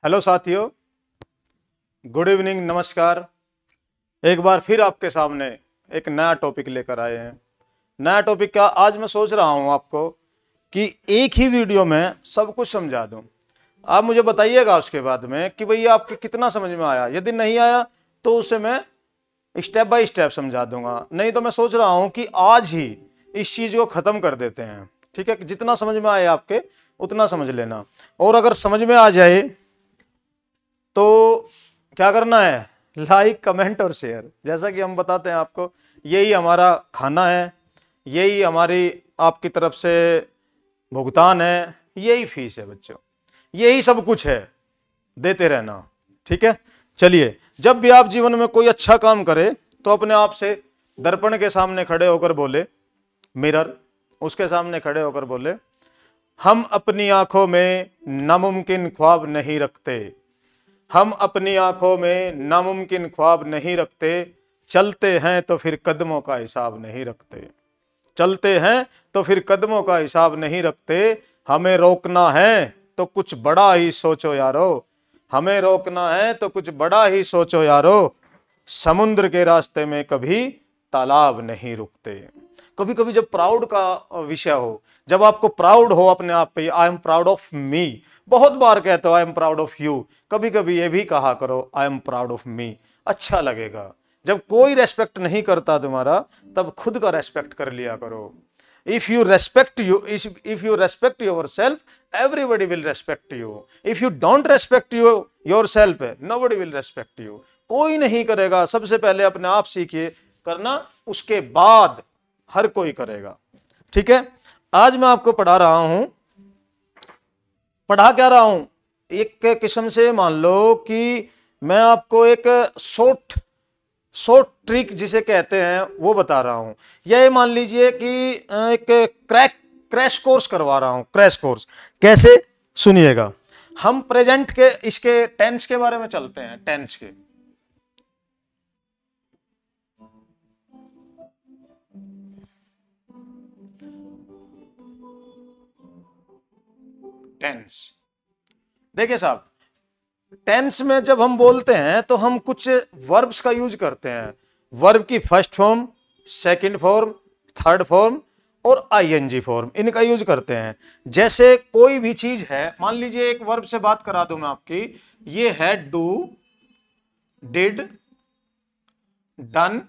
Hello साथियों, good evening, नमस्कार। एक बार फिर आपके सामने एक नया टॉपिक लेकर आए हैं। नया टॉपिक का आज मैं सोच रहा हूं आपको कि एक ही वीडियो में सब कुछ समझा दूं। आप मुझे बताइएगा उसके बाद में कि भैया आपके कितना समझ में आया। यदि नहीं आया तो उसे मैं स्टेप बाय स्टेप समझा दूंगा। नहीं तो मैं सोच रहा हूं कि आज ही इस चीज को खत्म कर देते हैं। ठीक है, जितना समझ में आए आपके उतना समझ लेना, और अगर समझ में आ जाए तो क्या करना है, लाइक कमेंट और शेयर। जैसा कि हम बताते हैं आपको, यही हमारा खाना है, यही हमारी आपकी तरफ से भुगतान है, यही फीस है बच्चों, यही सब कुछ है, देते रहना। ठीक है, चलिए, जब भी आप जीवन में कोई अच्छा काम करें तो अपने आप से दर्पण के सामने खड़े होकर बोले, मिरर, उसके सामने खड़े होकर बोले, हम अपनी आंखों में नामुमकिन ख्वाब नहीं रखते, हम अपनी आंखों में नामुमकिन ख्वाब नहीं रखते, चलते हैं तो फिर कदमों का हिसाब नहीं रखते, चलते हैं तो फिर कदमों का हिसाब नहीं रखते, हमें रोकना है तो कुछ बड़ा ही सोचो यारो, हमें रोकना है तो कुछ बड़ा ही सोचो यारो, समुद्र के रास्ते में कभी तालाब नहीं रुकते। कभी कभी जब प्राउड का विषय हो, जब आपको प्राउड हो अपने आप पे, I am proud of me, बहुत बार कहते हो I am proud of you, कभी कभी ये भी कहा करो I am proud of me, अच्छा लगेगा। जब कोई रेस्पेक्ट नहीं करता तुम्हारा, तब खुद का रेस्पेक्ट कर लिया करो। if you respect you if you respect yourself, everybody will respect you. if you don't respect yourself, nobody will respect you. कोई नहीं करेगा। सबसे पहले अपने आप सीखिए करना, उसके बाद हर कोई करेगा। ठीक है, आज मैं आपको पढ़ा रहा हूं, पढ़ा क्या रहा हूं, एक किस्म से मान लो कि मैं आपको एक शॉर्ट ट्रिक जिसे कहते हैं वो बता रहा हूं। यह मान लीजिए कि एक क्रैश कोर्स करवा रहा हूं। क्रैश कोर्स कैसे, सुनिएगा। हम प्रेजेंट के इसके टेंस के बारे में चलते हैं। टेंस के टेंस देखिए साहब, टेंस में जब हम बोलते हैं तो हम कुछ वर्ब्स का यूज करते हैं। वर्ब की first form, second form, third form और आईएनजी फॉर्म, इनका यूज करते हैं। जैसे कोई भी चीज है, मान लीजिए एक वर्ब से बात करा दूं मैं आपकी, ये है डू, डिड, डन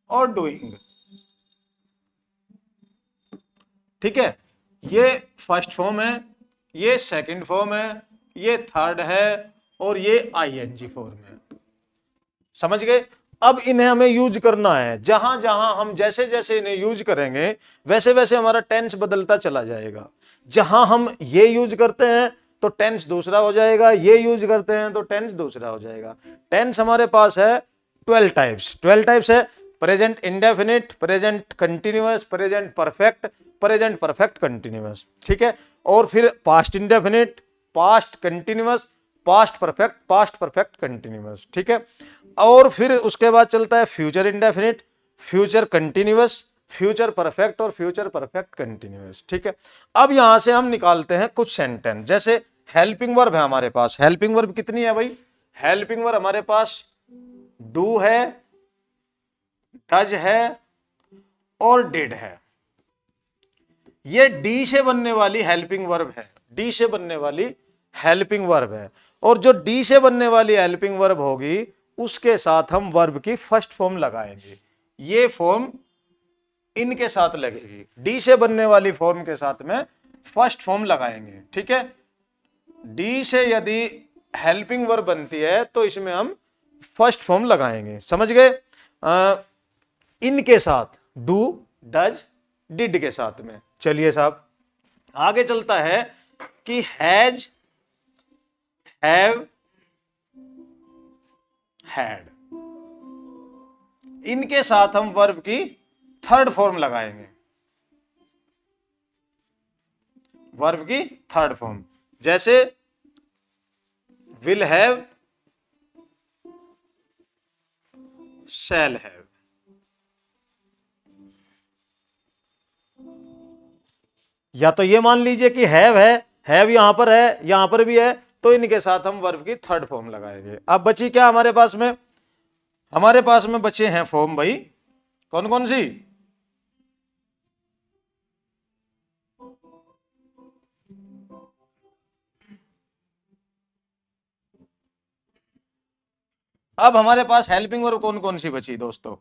और डूइंग। ठीक है, ये फर्स्ट फॉर्म है, ये सेकंड फॉर्म है, ये थर्ड है और ये आईएनजी फॉर्म है। समझ गए? अब इन्हें हमें यूज करना है। जहां जहां हम जैसे जैसे इन्हें यूज करेंगे वैसे वैसे हमारा टेंस बदलता चला जाएगा। जहां हम ये यूज करते हैं तो टेंस दूसरा हो जाएगा, ये यूज करते हैं तो टेंस दूसरा हो जाएगा। टेंस हमारे पास है 12 टाइप्स। 12 टाइप्स है present indefinite, present continuous, present perfect, present perfect continuous. ठीक है, और फिर past indefinite, past continuous, past perfect, past perfect continuous. ठीक है, और फिर उसके बाद चलता है future indefinite, future continuous, future perfect और फ्यूचर परफेक्ट कंटिन्यूअस। ठीक है, अब यहां से हम निकालते हैं कुछ सेंटेंस। जैसे हेल्पिंग वर्ब है हमारे पास। हेल्पिंग वर्ब कितनी है भाई? हेल्पिंग वर्ब हमारे पास डू है, डज है और डिड है। ये डी से बनने वाली हेल्पिंग वर्ब है, डी से बनने वाली हेल्पिंग वर्ब है। और जो डी से बनने वाली हेल्पिंग वर्ब होगी उसके साथ हम वर्ब की फर्स्ट फॉर्म लगाएंगे। ये फॉर्म इनके साथ लगेगी, डी से बनने वाली फॉर्म के साथ में फर्स्ट फॉर्म लगाएंगे। ठीक है, डी से यदि हेल्पिंग वर्ब बनती है तो इसमें हम फर्स्ट फॉर्म लगाएंगे। समझ गए? इनके साथ डू, डज, डिड के साथ में। चलिए साहब, आगे चलता है कि हैज, हैव, हैड, इनके साथ हम वर्ब की थर्ड फॉर्म लगाएंगे। वर्ब की थर्ड फॉर्म, जैसे विल हैव, शैल हैव। या तो ये मान लीजिए कि हैव यहां पर है, यहां पर भी है, तो इनके साथ हम वर्ब की थर्ड फॉर्म लगाएंगे। अब बची क्या हमारे पास में, हमारे पास में बचे हैं फॉर्म भाई, कौन कौन सी? अब हमारे पास हेल्पिंग वर्ब कौन कौन सी बची दोस्तों?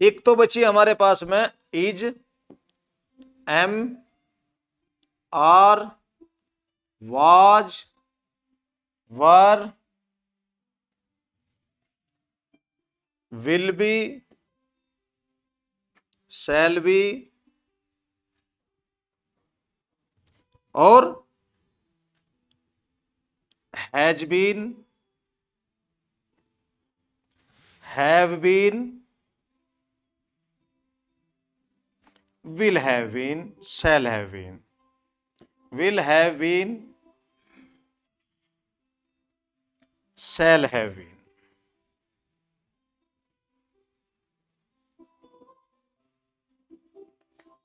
एक तो बची हमारे पास में is, am, are, was, were, will be, shall be और has been, have been, will have been, shall have been, will have been, shall have been।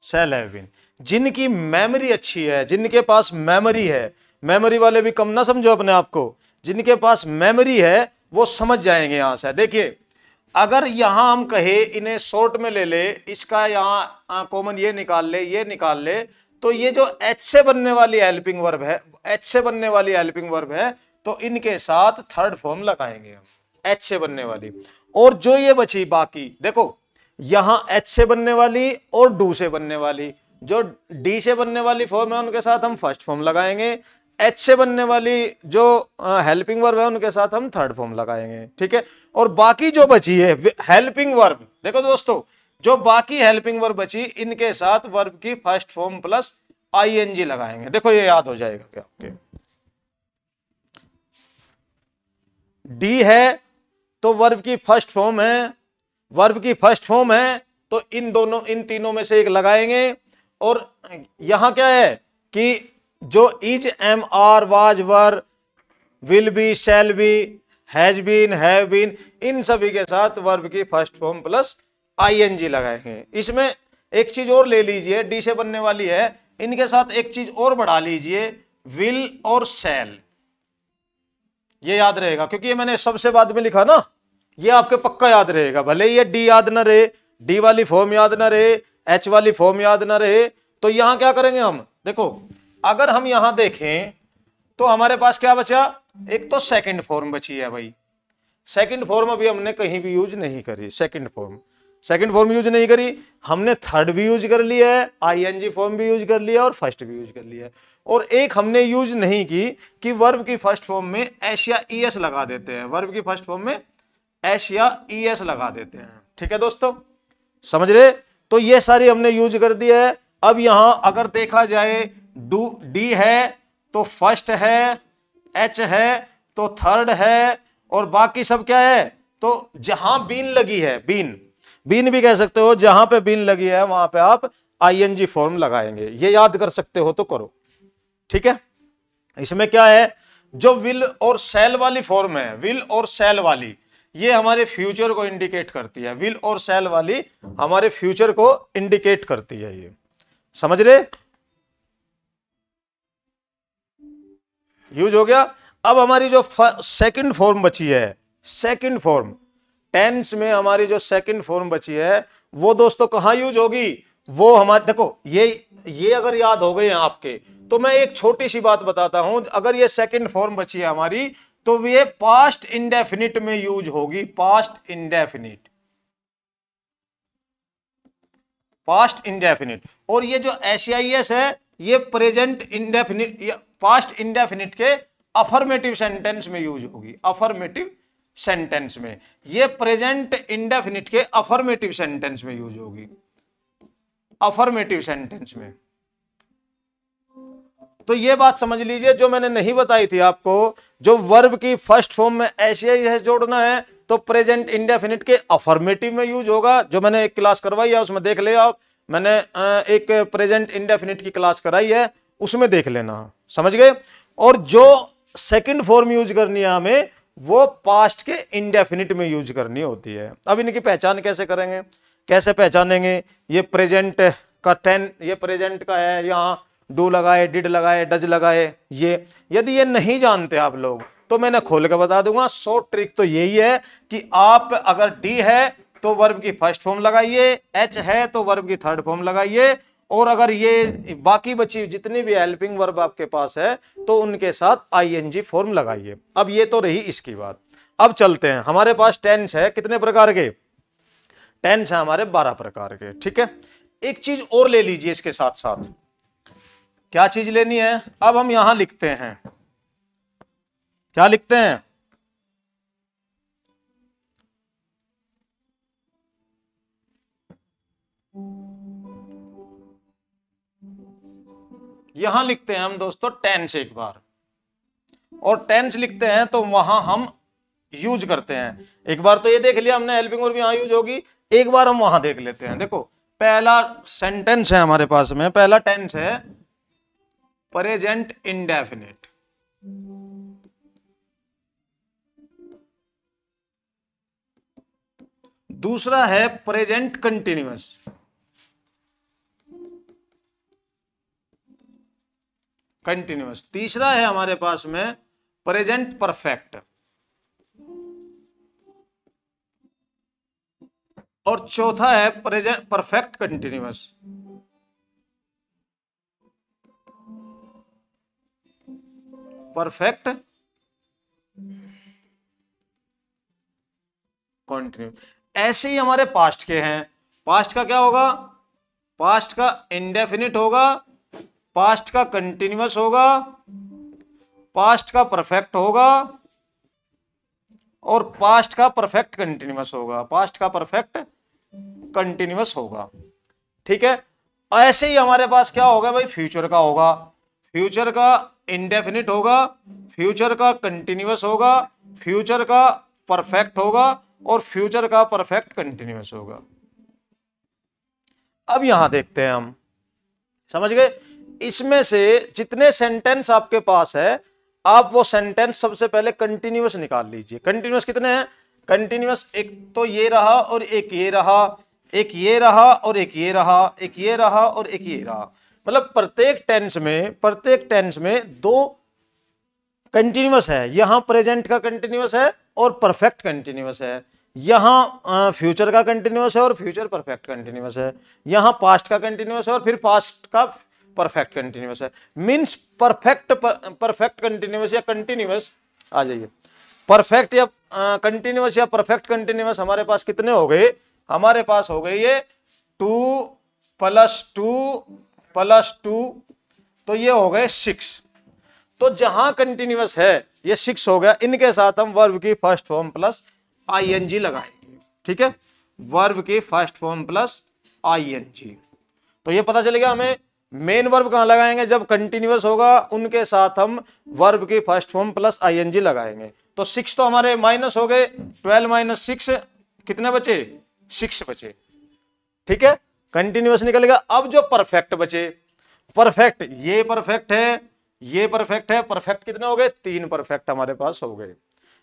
shall have been जिनकी मेमोरी अच्छी है, जिनके पास मेमोरी है, मेमोरी वाले भी कम ना समझो अपने आप को, जिनके पास मेमोरी है वो समझ जाएंगे। यहां से देखिए, अगर यहां हम कहे इन्हें शॉर्ट में ले ले, इसका यहां कॉमन ये निकाल ले, ये निकाल ले, तो ये जो एच से बनने वाली हेल्पिंग वर्ब है, एच से बनने वाली हेल्पिंग वर्ब है, तो इनके साथ थर्ड फॉर्म लगाएंगे हम, एच से बनने वाली। और जो ये बची बाकी, देखो यहां एच से बनने वाली और डू से बनने वाली, जो डी से बनने वाली फॉर्म है उनके साथ हम फर्स्ट फॉर्म लगाएंगे, एच से बनने वाली जो हेल्पिंग वर्ब है उनके साथ हम थर्ड फॉर्म लगाएंगे, ठीक है। और बाकी जो बची है हेल्पिंग वर्ब, देखो दोस्तों जो बाकी हेल्पिंग वर्ब बची, इनके साथ वर्ब की फर्स्ट फॉर्म प्लस आईएनजी लगाएंगे। देखो ये याद हो जाएगा क्या आपके, डी है तो वर्ब की फर्स्ट फॉर्म है, वर्ब की फर्स्ट फॉर्म है तो इन तीनों में से एक लगाएंगे। और यहां क्या है कि जो is, am, are, was, were, will be, shall be, has been, have been, इन सभी के साथ वर्ब की फर्स्ट फॉर्म प्लस आईएनजी लगाएंगे। इसमें एक चीज और ले लीजिए, डी से बनने वाली है, इनके साथ एक चीज और बढ़ा लीजिए, विल और शैल, ये याद रहेगा क्योंकि ये मैंने सबसे बाद में लिखा ना, ये आपके पक्का याद रहेगा। भले ये डी याद ना रहे, डी वाली फॉर्म याद ना रहे, एच वाली फॉर्म याद ना रहे, तो यहां क्या करेंगे हम, देखो अगर हम यहां देखें तो हमारे पास क्या बचा, एक तो सेकंड फॉर्म बची है भाई। सेकंड फॉर्म अभी हमने कहीं भी यूज नहीं करी, सेकंड फॉर्म यूज नहीं करी, हमने थर्ड भी यूज कर लिया है, आईएनजी फॉर्म भी यूज कर लिया और फर्स्ट भी यूज कर लिया है। और एक हमने यूज नहीं की कि वर्ब की फर्स्ट फॉर्म में एस या ईएस लगा देते हैं, वर्ब की फर्स्ट फॉर्म में एस या ईएस लगा देते हैं, ठीक है दोस्तों, समझ रहे। तो ये सारी हमने यूज कर दी है। अब यहां अगर देखा जाए, डी है तो फर्स्ट है, एच है तो थर्ड है, और बाकी सब क्या है, तो जहां बीन लगी है, बीन भी कह सकते हो, जहां पे बीन लगी है वहां पे आप आईएनजी फॉर्म लगाएंगे। ये याद कर सकते हो तो करो, ठीक है। इसमें क्या है, जो विल और शैल वाली फॉर्म है, विल और शैल वाली, ये हमारे फ्यूचर को इंडिकेट करती है, विल और शैल वाली हमारे फ्यूचर को इंडिकेट करती है, ये समझ रहे, यूज हो गया। अब हमारी जो सेकंड फॉर्म बची है, सेकंड फॉर्म टेंस में हमारी जो सेकंड फॉर्म बची है वो दोस्तों कहां यूज होगी, वो हमारे, देखो ये अगर याद हो गए हैं आपके, तो मैं एक छोटी सी बात बताता हूं, अगर ये सेकंड फॉर्म बची है हमारी तो ये पास्ट इंडेफिनिट में यूज होगी, पास्ट इंडेफिनिट, पास्ट इंडेफिनिट। और ये जो एसआईएस है ये प्रेजेंट इंडेफिनिट, पास्ट इंडेफिनिट के अफर्मेटिव सेंटेंस में यूज होगी, अफर्मेटिव सेंटेंस में, ये प्रेजेंट इंडेफिनिट के अफर्मेटिव सेंटेंस में यूज होगी, अफर्मेटिव सेंटेंस में। तो ये बात समझ लीजिए, जो मैंने नहीं बताई थी आपको, जो वर्ब की फर्स्ट फॉर्म में एसआईएस जोड़ना है तो प्रेजेंट इंडेफिनिट के अफर्मेटिव में यूज होगा, जो मैंने एक क्लास करवाई है उसमें देख ले आप, मैंने एक प्रेजेंट इंडेफिनिट की क्लास कराई है उसमें देख लेना, समझ गए। और जो सेकंड फॉर्म यूज करनी है हमें वो पास्ट के इंडेफिनिट में यूज करनी होती है। अब इनकी पहचान कैसे करेंगे, कैसे पहचानेंगे, ये प्रेजेंट का 10 ये प्रेजेंट का है, यहाँ डू लगाए, डिड लगाए, डज लगाए। ये यदि ये नहीं जानते आप लोग तो मैंने खोल के बता दूंगा। शॉर्ट ट्रिक तो यही है कि आप अगर डी है तो वर्ब की फर्स्ट फॉर्म लगाइए, एच है तो वर्ब की थर्ड फॉर्म लगाइए, और अगर ये बाकी बची जितनी भी हेल्पिंग वर्ब आपके पास है तो उनके साथ आईएनजी फॉर्म लगाइए। अब ये तो रही इसकी बात। अब चलते हैं, हमारे पास टेंस है कितने प्रकार के? टेंस है हमारे 12 प्रकार के। ठीक है, एक चीज और ले लीजिए इसके साथ साथ। क्या चीज लेनी है? अब हम यहां लिखते हैं, क्या लिखते हैं? यहां लिखते हैं हम दोस्तों टेंस एक बार, और टेंस लिखते हैं तो वहां हम यूज करते हैं। एक बार तो ये देख लिया हमने हेल्पिंग वर्ब यहां यूज होगी, एक बार हम वहां देख लेते हैं। देखो पहला सेंटेंस है हमारे पास में, पहला टेंस है प्रेजेंट इंडेफिनिट। दूसरा है प्रेजेंट कंटिन्यूअस। तीसरा है हमारे पास में प्रेजेंट परफेक्ट, और चौथा है present perfect continuous. Perfect continue. ऐसे ही हमारे पास्ट के हैं। पास्ट का क्या होगा? पास्ट का इंडेफिनिट होगा, पास्ट का कंटिन्यूअस होगा, पास्ट का परफेक्ट होगा, और पास्ट का परफेक्ट कंटिन्यूअस होगा। पास्ट का परफेक्ट कंटिन्यूअस होगा। ठीक है, ऐसे ही हमारे पास क्या होगा भाई? फ्यूचर का होगा। फ्यूचर का इंडेफिनिट होगा, फ्यूचर का कंटिन्यूअस होगा, फ्यूचर का परफेक्ट होगा, और फ्यूचर का परफेक्ट कंटिन्यूअस होगा। अब यहां देखते हैं हम, समझ गए? इसमें से जितने सेंटेंस आपके पास है, आप वो सेंटेंस सबसे पहले कंटिन्यूअस निकाल लीजिए। कंटिन्यूअस कितने हैं? कंटिन्यूअस एक तो ये रहा, और एक ये रहा, एक ये रहा, और एक ये रहा, एक ये रहा, और एक ये रहा। मतलब प्रत्येक टेंस में दो कंटिन्यूअस है। यहां प्रेजेंट का कंटिन्यूअस है और परफेक्ट कंटिन्यूअस है। यहां फ्यूचर का कंटिन्यूअस है और फ्यूचर परफेक्ट कंटिन्यूअस है। यहां पास्ट का कंटिन्यूअस है और फिर पास्ट का परफेक्ट कंटिन्यूअस है। मींस परफेक्ट कंटिन्यूअस या कंटिन्यूअस, आ जाइए, परफेक्ट या कंटिन्यूअस या परफेक्ट कंटिन्यूअस हमारे पास कितने हो गए? हमारे पास हो गए ये 2 + 2 + 2, तो ये हो गए 6। तो जहां कंटिन्यूअस है ये 6 हो गया। इनके साथ हम वर्ब की फर्स्ट फॉर्म प्लस आईएनजी लगाएंगे। ठीक है, वर्ब की फर्स्ट फॉर्म प्लस आईएनजी। तो ये पता चलेगा हमें मेन वर्ब कहां लगाएंगे? जब कंटिन्यूअस होगा उनके साथ हम वर्ब की फर्स्ट फॉर्म प्लस आईएनजी लगाएंगे। तो 6 तो हमारे माइनस हो गए, 12 - 6 कितने बचे? 6 बचे। ठीक है, कंटिन्यूअस निकल गया। अब जो परफेक्ट बचे, परफेक्ट, ये परफेक्ट है, ये परफेक्ट है। परफेक्ट कितने हो गए? 3 परफेक्ट हमारे पास हो गए।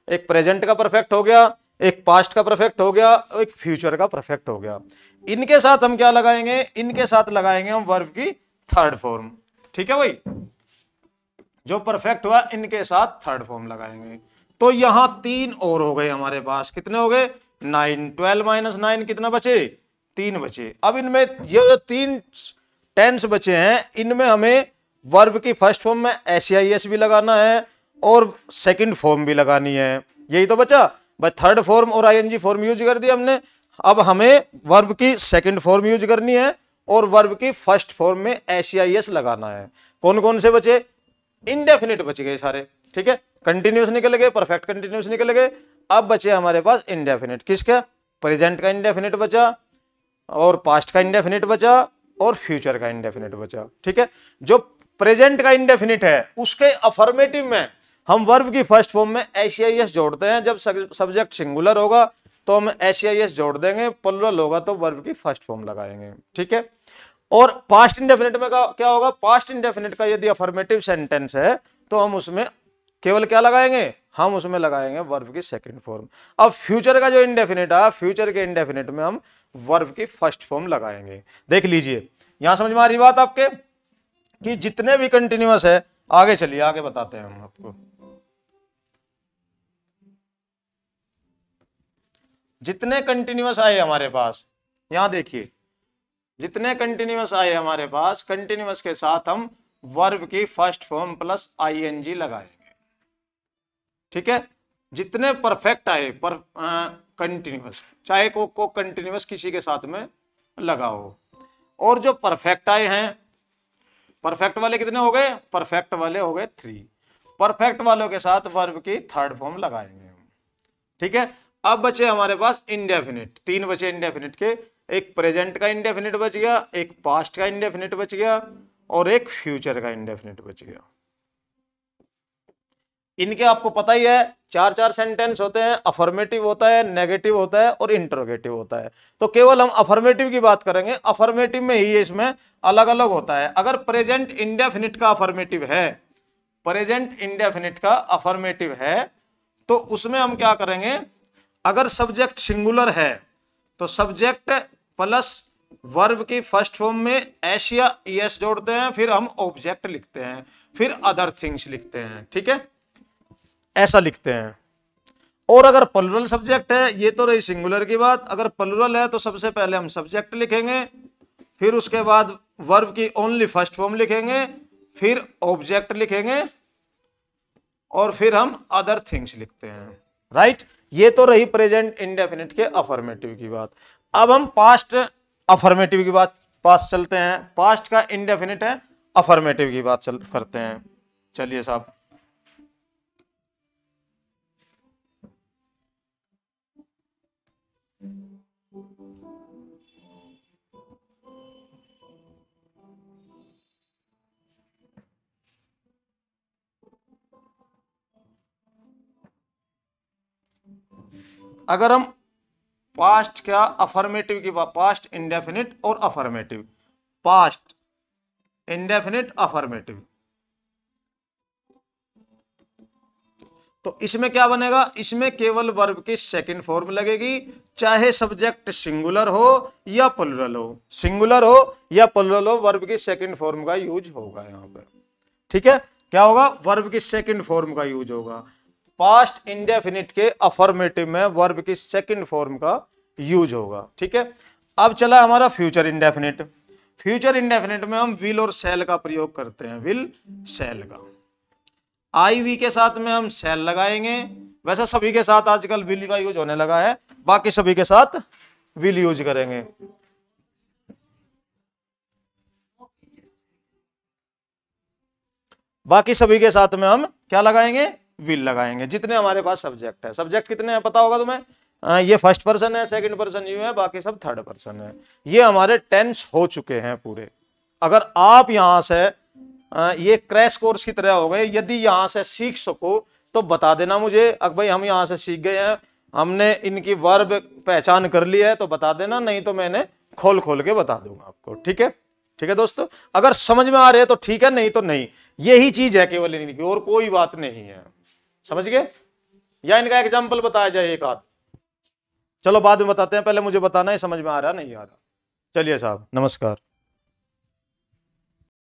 एक प्रेजेंट का परफेक्ट हो गया, एक पास्ट का परफेक्ट हो गया, एक फ्यूचर का परफेक्ट हो गया। इनके साथ हम क्या लगाएंगे? इनके साथ लगाएंगे हम वर्ब की थर्ड फॉर्म। ठीक है भाई, जो परफेक्ट हुआ इनके साथ थर्ड फॉर्म लगाएंगे। तो यहां 3 और हो गए हमारे पास। कितने हो गए? 9। 12 - 9 कितना बचे? 3 बचे। अब इनमें ये जो 3 टेंस बचे हैं, इनमें हमें वर्ब की फर्स्ट फॉर्म में एसआईएस भी लगाना है और सेकंड फॉर्म भी लगानी है। यही तो बचा भाई, थर्ड फॉर्म और आईएनजी फॉर्म यूज कर दिया हमने। अब हमें वर्ब की सेकंड फॉर्म यूज करनी है और वर्ब की फर्स्ट फॉर्म में एसआईएस लगाना है। कौन कौन से बचे? इंडेफिनिट बच गए सारे। ठीक है, कंटिन्यूअस निकल गए, परफेक्ट कंटिन्यूअस निकल गए। अब बचे हमारे पास इंडेफिनिट। किसका? प्रेजेंट का इंडेफिनिट बचा, और पास्ट का इंडेफिनिट बचा, और फ्यूचर का इंडेफिनिट बचा। ठीक है, जो प्रेजेंट का इंडेफिनिट है उसके अफर्मेटिव में हम वर्ब की फर्स्ट फॉर्म में एसआईएस जोड़ते हैं। जब सब्जेक्ट सिंगुलर होगा तो हम एसआईएस जोड़ देंगे, प्लुरल होगा तो वर्ब की फर्स्ट फॉर्म लगाएंगे। ठीक है, और पास्ट इंडेफिनिट में क्या होगा? पास्ट इंडेफिनिट का यदि अफर्मेटिव सेंटेंस है तो हम उसमें केवल क्या लगाएंगे? हम उसमें लगाएंगे वर्ब की सेकंड फॉर्म। अब फ्यूचर का जो इंडेफिनिट है, फ्यूचर के इंडेफिनिट में हम वर्ब की फर्स्ट फॉर्म लगाएंगे। देख लीजिए, यहां समझ में आ रही बात आपके कि जितने भी कंटिन्यूअस है, आगे चलिए आगे बताते हैं हम आपको। जितने कंटिन्यूअस आए हमारे पास, यहां देखिए जितने कंटिन्यूअस आए हमारे पास, कंटिन्यूअस के साथ हम वर्ब की फर्स्ट फॉर्म प्लस आईएनजी लगाएंगे। ठीक है, जितने परफेक्ट आए पर कंटिन्यूअस, चाहे को कंटिन्यूअस किसी के साथ में लगाओ, और जो परफेक्ट आए हैं, परफेक्ट वाले कितने हो गए, परफेक्ट वाले हो गए 3। परफेक्ट वालों के साथ वर्ब की थर्ड फॉर्म लगाएंगे हम। ठीक है, अब बचे हमारे पास इंडेफिनिट, 3 बचे इंडेफिनिट के, एक प्रेजेंट का इंडेफिनिट बच गया, एक पास्ट का इंडेफिनिट बच गया, और एक फ्यूचर का इंडेफिनिट बच गया। इनके आपको पता ही है 4 सेंटेंस होते हैं, अफर्मेटिव होता है, नेगेटिव होता है और इंटरोगेटिव होता है। तो केवल हम अफर्मेटिव की बात करेंगे, अफर्मेटिव में ही इसमें अलग अलग होता है। अगर प्रेजेंट इंडेफिनिट का अफर्मेटिव है, प्रेजेंट इंडेफिनिट का अफर्मेटिव है, तो उसमें हम क्या करेंगे, अगर सब्जेक्ट सिंगुलर है तो सब्जेक्ट प्लस वर्ब की फर्स्ट फॉर्म में एस या ईएस जोड़ते हैं, फिर हम ऑब्जेक्ट लिखते हैं, फिर अदर थिंग्स लिखते हैं। ठीक है, ऐसा लिखते हैं। और अगर प्लुरल सब्जेक्ट है, ये तो रही सिंगुलर की बात, अगर प्लुरल है तो सबसे पहले हम सब्जेक्ट लिखेंगे, फिर उसके बाद वर्ब की ओनली फर्स्ट फॉर्म लिखेंगे, फिर ऑब्जेक्ट लिखेंगे, और फिर हम अदर थिंग्स लिखते हैं। राइट, ये तो रही प्रेजेंट इंडेफिनिट के अफर्मेटिव की बात। अब हम पास्ट अफर्मेटिव की बात पास चलते हैं। पास्ट का इंडेफिनिट है, अफर्मेटिव की बात करते हैं। चलिए साहब, अगर हम पास्ट क्या अफर्मेटिव की बात, पास्ट इंडेफिनिट और अफर्मेटिव, पास्ट इंडेफिनिट अफर्मेटिव, तो इसमें क्या बनेगा, इसमें केवल वर्ब की सेकंड फॉर्म लगेगी, चाहे सब्जेक्ट सिंगुलर हो या प्लुरल हो, सिंगुलर हो या प्लुरल हो, वर्ब की सेकंड फॉर्म का यूज होगा यहां पर। ठीक है, क्या होगा, वर्ब की सेकंड फॉर्म का यूज होगा। पास्ट इंडेफिनिट के अफर्मेटिव में वर्ब की सेकंड फॉर्म का यूज होगा। ठीक है, अब चला हमारा फ्यूचर इंडेफिनिट। फ्यूचर इंडेफिनिट में हम विल और शैल का प्रयोग करते हैं, विल शैल का। आई वी के साथ में हम शैल लगाएंगे, वैसे सभी के साथ आजकल विल का यूज होने लगा है, बाकी सभी के साथ विल यूज करेंगे। बाकी सभी के साथ में हम क्या लगाएंगे, विल लगाएंगे, जितने हमारे पास सब्जेक्ट है। सब्जेक्ट कितने हैं पता होगा तुम्हें, ये फर्स्ट पर्सन है, सेकंड पर्सन यू है, बाकी सब थर्ड पर्सन है। ये हमारे टेंस हो चुके हैं पूरे। अगर आप यहां से ये क्रैश कोर्स की तरह हो गए, यदि यहां से सीख सको तो बता देना मुझे, अब भाई हम यहां से सीख गए हैं, हमने इनकी वर्ब पहचान कर ली है, तो बता देना, नहीं तो मैंने खोल खोल के बता दूंगा आपको। ठीक है, ठीक है दोस्तों, अगर समझ में आ रहे हैं तो ठीक है, नहीं तो नहीं। यही चीज है केवल इनकी, और कोई बात नहीं है। समझ गए, या इनका एग्जाम्पल बताया जाए एक आध, चलो बाद में बताते हैं, पहले मुझे बताना है समझ में आ रहा नहीं आ रहा। चलिए साहब, नमस्कार।